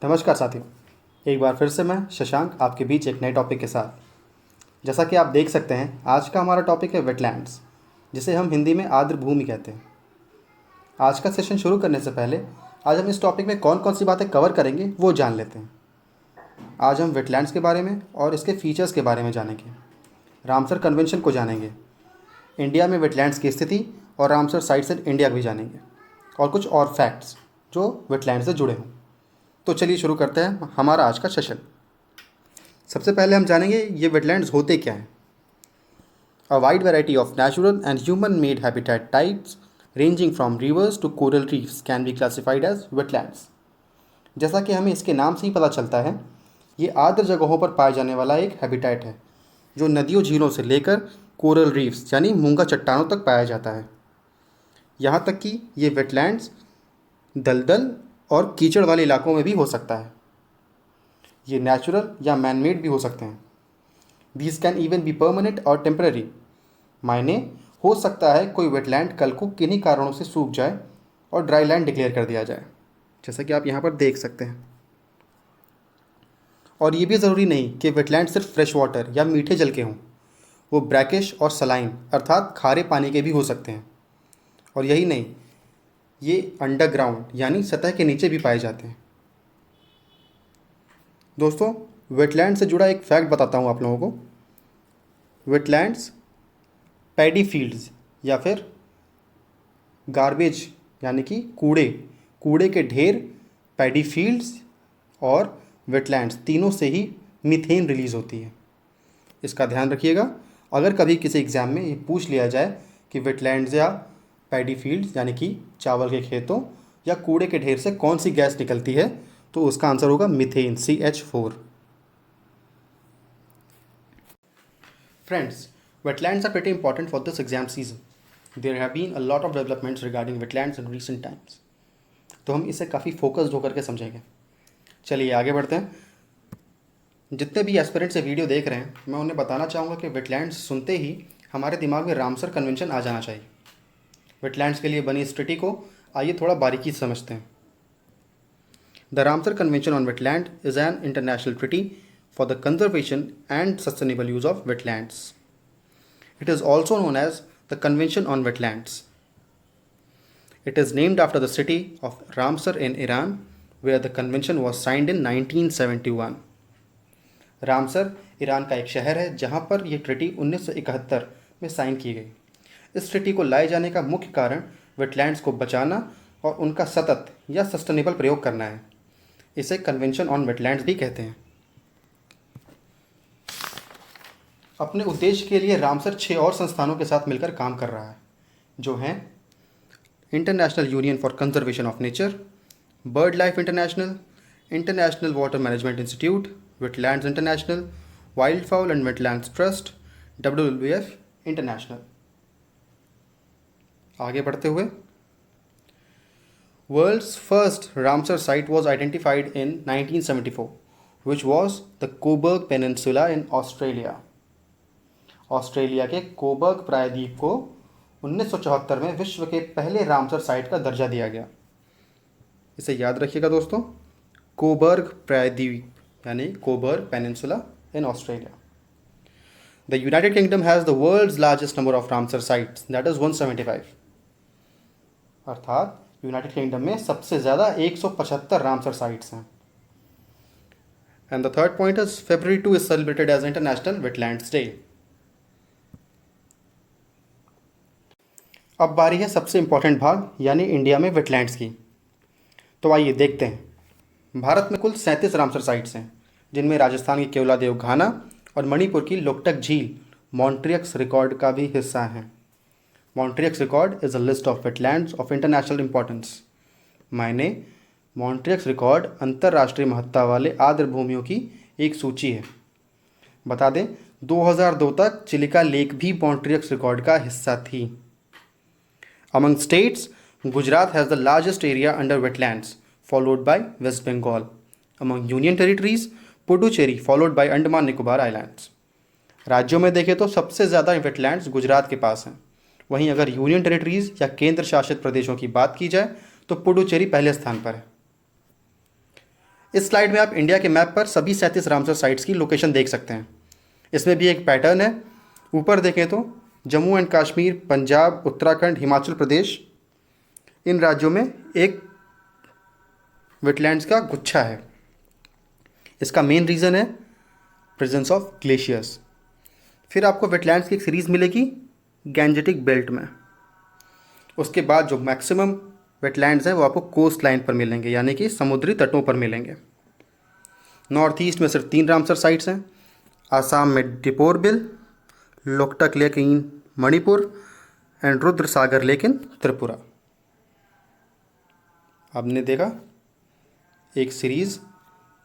नमस्कार साथियों, एक बार फिर से मैं शशांक आपके बीच एक नए टॉपिक के साथ। जैसा कि आप देख सकते हैं, आज का हमारा टॉपिक है वेटलैंड्स, जिसे हम हिंदी में आर्द्र भूमि कहते हैं। आज का सेशन शुरू करने से पहले आज हम इस टॉपिक में कौन कौन सी बातें कवर करेंगे वो जान लेते हैं। आज हम वेटलैंड्स के बारे में और इसके फीचर्स के बारे में जानेंगे, रामसर कन्वेंशन को जानेंगे, इंडिया में वेटलैंड्स की स्थिति और रामसर साइट्स इन इंडिया भी जानेंगे, और कुछ और फैक्ट्स जो वेटलैंड से जुड़े हों। तो चलिए शुरू करते हैं हमारा आज का सेशन। सबसे पहले हम जानेंगे ये वेटलैंड्स होते क्या हैं। A wide variety of natural and human made habitat types ranging from rivers to coral reefs can be classified as wetlands. जैसा कि हमें इसके नाम से ही पता चलता है, ये आर्द्र जगहों पर पाए जाने वाला एक हैबिटेट है जो नदियों झीलों से लेकर कोरल रीफ्स यानी मूंगा चट्टानों तक पाया जाता है। यहाँ तक कि ये वेटलैंड्स दलदल और कीचड़ वाले इलाकों में भी हो सकता है। ये नेचुरल या मैनमेड भी हो सकते हैं। These can even be permanent और टेम्पररी। मायने हो सकता है कोई वेटलैंड कल को किन्हीं कारणों से सूख जाए और ड्राई लैंड डिक्लेयर कर दिया जाए, जैसा कि आप यहाँ पर देख सकते हैं। और ये भी ज़रूरी नहीं कि वेटलैंड सिर्फ फ्रेश वाटर या मीठे जल के हों, वो ब्रैकिश और सलाइन अर्थात खारे पानी के भी हो सकते हैं। और यही नहीं, ये अंडरग्राउंड यानी सतह के नीचे भी पाए जाते हैं। दोस्तों, वेटलैंड से जुड़ा एक फैक्ट बताता हूँ आप लोगों को। वेटलैंड्स पैडी फील्ड्स या फिर गार्बेज यानी कि कूड़े के ढेर, पैडी फील्ड्स और वेटलैंड्स तीनों से ही मीथेन रिलीज़ होती है। इसका ध्यान रखिएगा। अगर कभी किसी एग्ज़ाम में ये पूछ लिया जाए कि वेटलैंड्स या पैडी फील्ड्स यानी कि चावल के खेतों या कूड़े के ढेर से कौन सी गैस निकलती है, तो उसका आंसर होगा methane, CH4। Friends, wetlands are pretty important for this exam season. There have been a lot of developments regarding wetlands in recent times. तो हम इसे काफ़ी फोकस्ड होकर के समझेंगे। चलिए आगे बढ़ते हैं। जितने भी एस्पिरेंट्स ये वीडियो देख रहे हैं, मैं उन्हें बताना चाहूँगा कि वेटलैंड्स सुनते ही हमारे दिमाग में रामसर कन्वेंशन आ जाना चाहिए। वेटलैंड्स के लिए बनी इस ट्रीटी को आइए थोड़ा बारीकी से समझते हैं। The Ramsar Convention on Wetland is an international treaty for the conservation and sustainable use of wetlands. It is also known as the Convention on Wetlands. It is named after the city of Ramsar in Iran, where the convention was signed in 1971. Ramsar Iran का एक शहर है जहाँ पर यह treaty 1971 में sign की गई। इस ट्रीटी को लाए जाने का मुख्य कारण वेटलैंड्स को बचाना और उनका सतत या सस्टेनेबल प्रयोग करना है। इसे कन्वेंशन ऑन वेटलैंड्स भी कहते हैं। अपने उद्देश्य के लिए रामसर 6 और संस्थानों के साथ मिलकर काम कर रहा है, जो हैं international union for conservation of nature, bird life international, international water management institute, wetlands international, wild foul and wetlands trust, WWF international. आगे बढ़ते हुए, World's first Ramsar site was identified in 1974, which was the Coburg Peninsula in Australia. Australia के Coburg प्रायद्वीप को 1974 में विश्व के पहले रामसर साइट का दर्जा दिया गया। इसे याद रखिएगा दोस्तों, कोबर्ग प्रायद्वीप यानी Cobourg peninsula in Australia. The United Kingdom has the world's largest number of Ramsar sites, that is 175। अर्थात यूनाइटेड किंगडम में सबसे ज़्यादा 175 रामसर साइट्स हैं। And the third point is February 2 is celebrated as International Wetlands Day. अब बारी है सबसे important भाग यानी इंडिया में वेटलैंड्स की। तो आइए देखते हैं। भारत में कुल 37 रामसर साइट्स हैं, जिनमें राजस्थान की केवलादेव घाना और मणिपुर की लोकटक झील मॉन्ट्रियक्स रिकॉर्ड का भी हिस्सा हैं। Montreux record is a list of wetlands of international importance. मायने मॉन्ट्रियक्स रिकॉर्ड अंतर्राष्ट्रीय महत्ता वाले आर्द्र भूमियों की एक सूची है। बता दें, 2002 तक चिलिका लेक भी मॉन्ट्रियक्स रिकॉर्ड का हिस्सा थी। Among states, Gujarat has the largest area under wetlands, followed by West Bengal. Among union territories, Puducherry followed by Andaman Nicobar islands. राज्यों में देखें तो सबसे ज़्यादा वेटलैंड्स गुजरात के पास हैं। वहीं अगर यूनियन टेरिटरीज़ या केंद्र शासित प्रदेशों की बात की जाए तो पुडुचेरी पहले स्थान पर है। इस स्लाइड में आप इंडिया के मैप पर सभी 37 रामसर साइट्स की लोकेशन देख सकते हैं। इसमें भी एक पैटर्न है। ऊपर देखें तो जम्मू एंड कश्मीर, पंजाब, उत्तराखंड, हिमाचल प्रदेश, इन राज्यों में एक वेटलैंड्स का गुच्छा है। इसका मेन रीज़न है प्रेजेंस ऑफ ग्लेशियर्स। फिर आपको वेटलैंड्स की एक सीरीज़ मिलेगी गैंजेटिक बेल्ट में। उसके बाद जो मैक्सिमम वेटलैंड्स हैं वो आपको कोस्ट लाइन पर मिलेंगे, यानी कि समुद्री तटों पर मिलेंगे। नॉर्थ ईस्ट में सिर्फ 3 रामसर साइट्स हैं। आसाम में Deepor bill, Loktak lake in Manipur and Rudra Sagar lake in Tripura. आपने देखा एक सीरीज़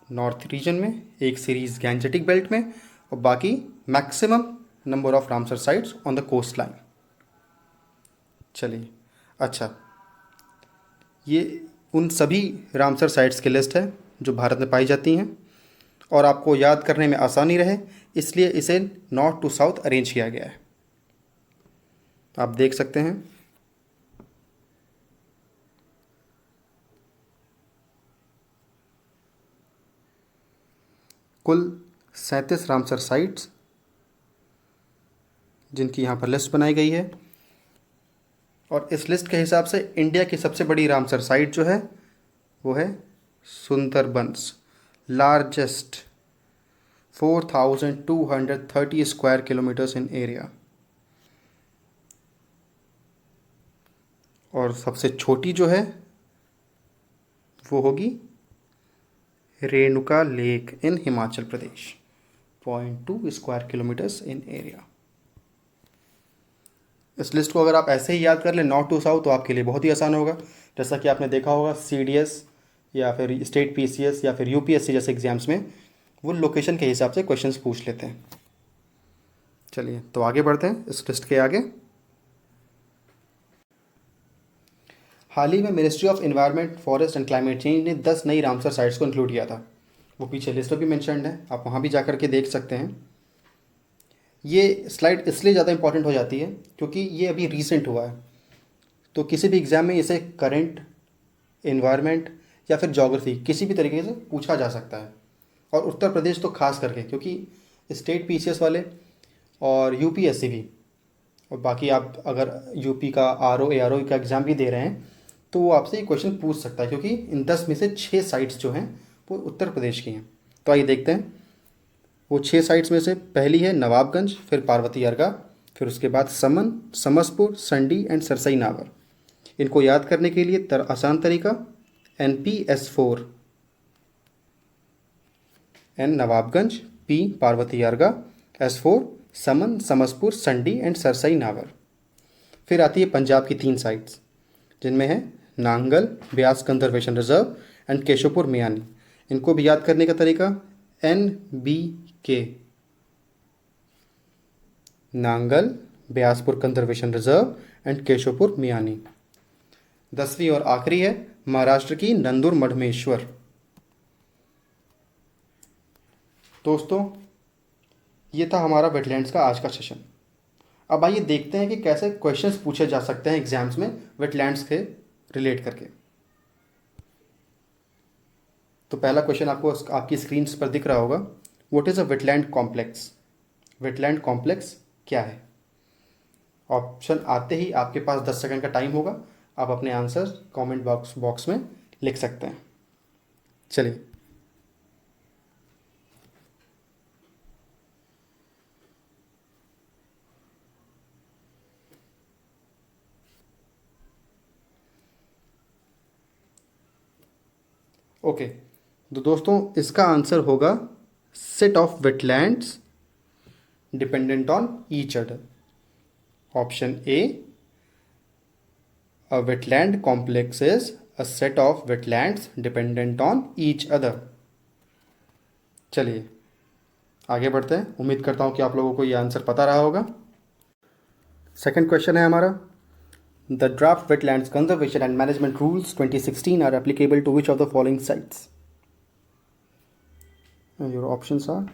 नॉर्थ रीजन में, एक सीरीज़ गैंजेटिक बेल्ट में, और बाकी maximum number of Ramsar sites on the coast line. चलिए, अच्छा, ये उन सभी रामसर साइट्स की लिस्ट है जो भारत में पाई जाती हैं, और आपको याद करने में आसानी रहे इसलिए इसे नॉर्थ टू साउथ अरेंज किया गया है। आप देख सकते हैं कुल 37 रामसर साइट्स जिनकी यहाँ पर लिस्ट बनाई गई है, और इस लिस्ट के हिसाब से इंडिया की सबसे बड़ी रामसर साइट जो है वो है सुंदरबंस, लार्जेस्ट 4230 स्क्वायर किलोमीटर्स इन एरिया। और सबसे छोटी जो है वो होगी Renuka lake in Himachal Pradesh, 0.2 square kilometres in area. इस लिस्ट को अगर आप ऐसे ही याद कर लें नॉर्थ टू साउथ तो आपके लिए बहुत ही आसान होगा। जैसा कि आपने देखा होगा CDS या फिर स्टेट PCS या फिर UPSC जैसे एग्जाम्स में वो लोकेशन के हिसाब से क्वेश्चंस पूछ लेते हैं। चलिए तो आगे बढ़ते हैं इस लिस्ट के आगे। हाल ही में ministry of environment, forest and climate change ने 10 नई रामसर साइट्स को इंक्लूड किया था। वो पीछे लिस्ट में भी मैंशनड है, आप वहाँ भी जा कर के देख सकते हैं। ये स्लाइड इसलिए ज़्यादा इंपॉर्टेंट हो जाती है क्योंकि ये अभी रीसेंट हुआ है, तो किसी भी एग्ज़ाम में इसे करंट, एनवायरनमेंट या फिर ज्योग्राफी किसी भी तरीके से पूछा जा सकता है। और उत्तर प्रदेश तो खास करके, क्योंकि स्टेट PCS वाले और UPSC भी, और बाकी आप अगर UP का RO ARO का एग्ज़ाम भी दे रहे हैं तो वो आपसे ये क्वेश्चन पूछ सकता है, क्योंकि इन 10 में से 6 साइट्स जो हैं वो उत्तर प्रदेश की हैं। तो आइए देखते हैं। वो 6 साइट्स में से पहली है नवाबगंज, फिर पार्वती अर्गा, फिर उसके बाद समन, समसपुर, संडी एंड सरसई नावर। इनको याद करने के लिए आसान तरीका NPS4, N Nawabganj, P Parvati Arga, S4 Saman, Samaspur, Sandi and Sarsai Nawar. फिर आती है पंजाब की 3 साइट्स जिनमें है Nangal, Beas conservation reserve and Keshopur Miani. इनको भी याद करने का तरीका NBK, Nangal, Beaspur conservation reserve and Keshopur Miani. 10वीं और आखिरी है महाराष्ट्र की नंदुर मढ़मेश्वर। दोस्तों, ये था हमारा वेटलैंड्स का आज का सेशन। अब आइए देखते हैं कि कैसे क्वेश्चंस पूछे जा सकते हैं एग्जाम्स में वेटलैंड्स के रिलेट करके। तो पहला क्वेश्चन आपको आपकी स्क्रीन पर दिख रहा होगा, what is a wetland complex. Wetland complex क्या है? ऑप्शन आते ही आपके पास 10 सेकंड का टाइम होगा, आप अपने आंसर कमेंट बॉक्स में लिख सकते हैं। चलिए, ओके, तो दोस्तों इसका आंसर होगा set of wetlands dependent on each other. Option A, a wetland complex is a set of wetlands dependent on each other। चलिए आगे बढ़ते हैं। उम्मीद करता हूँ कि आप लोगों को ये आंसर पता रहा होगा। सेकंड क्वेश्चन है हमारा, the draft wetlands conservation and management rules 2016 are applicable to which of the following sites. Your options are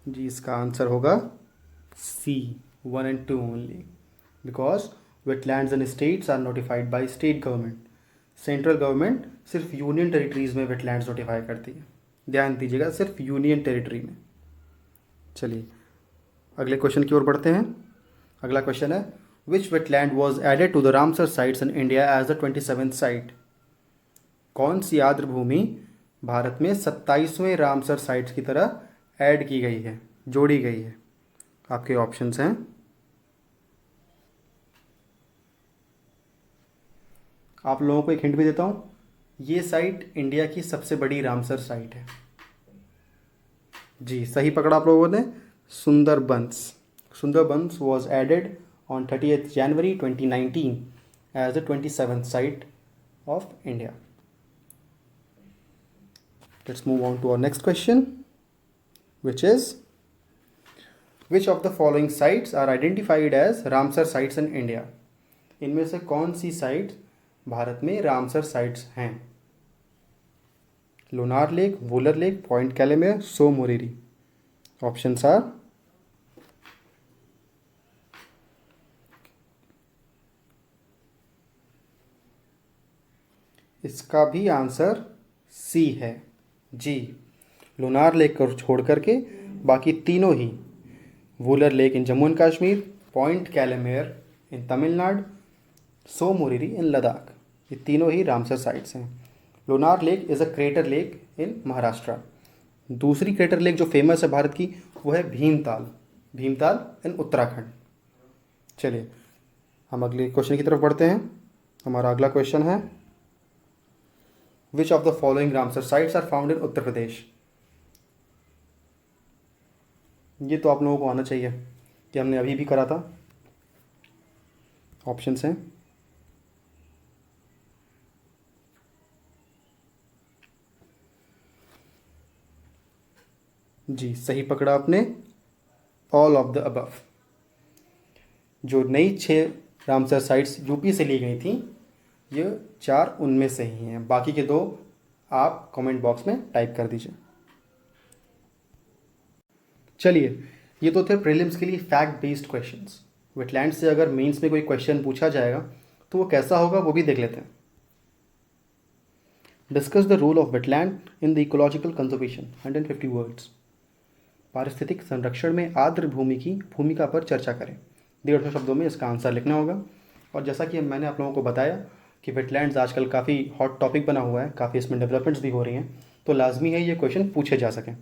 जी, इसका आंसर होगा C, 1 and 2 only, because wetlands and states are notified by state government. Central government सिर्फ union territories में wetlands notify करती है, ध्यान दीजिएगा, सिर्फ यूनियन टेरिटरी में। चलिए अगले क्वेश्चन की ओर बढ़ते हैं। अगला क्वेश्चन है, which wetland was added to the Ramsar sites in India as the 27th site? कौन सी आर्द्र भूमि भारत में 27वें रामसर साइट्स की तरह ऐड की गई है, जोड़ी गई है? आपके ऑप्शंस हैं, आप लोगों को एक हिंट भी देता हूँ, ये साइट इंडिया की सबसे बड़ी रामसर साइट है। जी, सही पकड़ा आप लोगों ने, Sundarbans. Sundarbans was added on 30th January 2019 as the 27th site of India. Let's move on to our next question, which is, which of the following sites are identified as Ramsar sites in India? इनमें से कौन सी sites Bharat में Ramsar sites हैं? Lonar lake, Wular lake, Point Calimere, Tso Moriri. Options are, इसका भी answer C है जी। Lonar lake को छोड़ करके बाकी तीनों ही, Wular lake in Jammu and Kashmir, Point Calimere in Tamil Nadu, Tso Moriri in Ladakh, ये तीनों ही रामसर साइट्स हैं। Lonar lake is a crater lake in Maharashtra. दूसरी क्रेटर लेक जो फेमस है भारत की, वो है भीमताल, भीमताल इन उत्तराखंड। चलिए हम अगले क्वेश्चन की तरफ बढ़ते हैं। हमारा अगला क्वेश्चन है, which of the following Ramsar sites are found in Uttar Pradesh? ये तो आप लोगों को आना चाहिए कि हमने अभी भी करा था। ऑप्शंस हैं, जी सही पकड़ा आपने, ऑल ऑफ द अबव। जो नई 6 रामसर साइट्स यूपी से ली गई थी, ये 4 उनमें से ही हैं, बाकी के 2 आप कमेंट बॉक्स में टाइप कर दीजिए। चलिए, ये तो थे प्रीलिम्स के लिए फैक्ट बेस्ड क्वेश्चंस। वेटलैंड से अगर मेंस में कोई क्वेश्चन पूछा जाएगा तो वो कैसा होगा, वो भी देख लेते हैं। Discuss the role of wetland in the ecological conservation, 150 words. पारिस्थितिक संरक्षण में आर्द्र भूमि की भूमिका पर चर्चा करें। 150 शब्दों में इसका आंसर लिखना होगा। और जैसा कि मैंने आप लोगों को बताया कि वेटलैंड्स आजकल काफ़ी हॉट टॉपिक बना हुआ है, काफ़ी इसमें डेवलपमेंट्स भी हो रही हैं, तो लाजमी है ये क्वेश्चन पूछे जा सकें।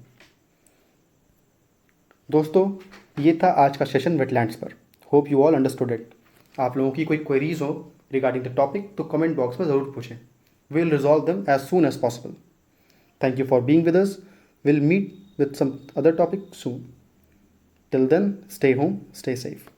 दोस्तों, ये था आज का सेशन वेटलैंड्स पर। Hope you all understood it. आप लोगों की कोई क्वेरीज हो रिगार्डिंग द टॉपिक तो कमेंट बॉक्स में ज़रूर पूछें। Will resolve them as soon as possible. Thank you for being with us. We'll meet with some other topic soon. Till then, stay home, stay safe.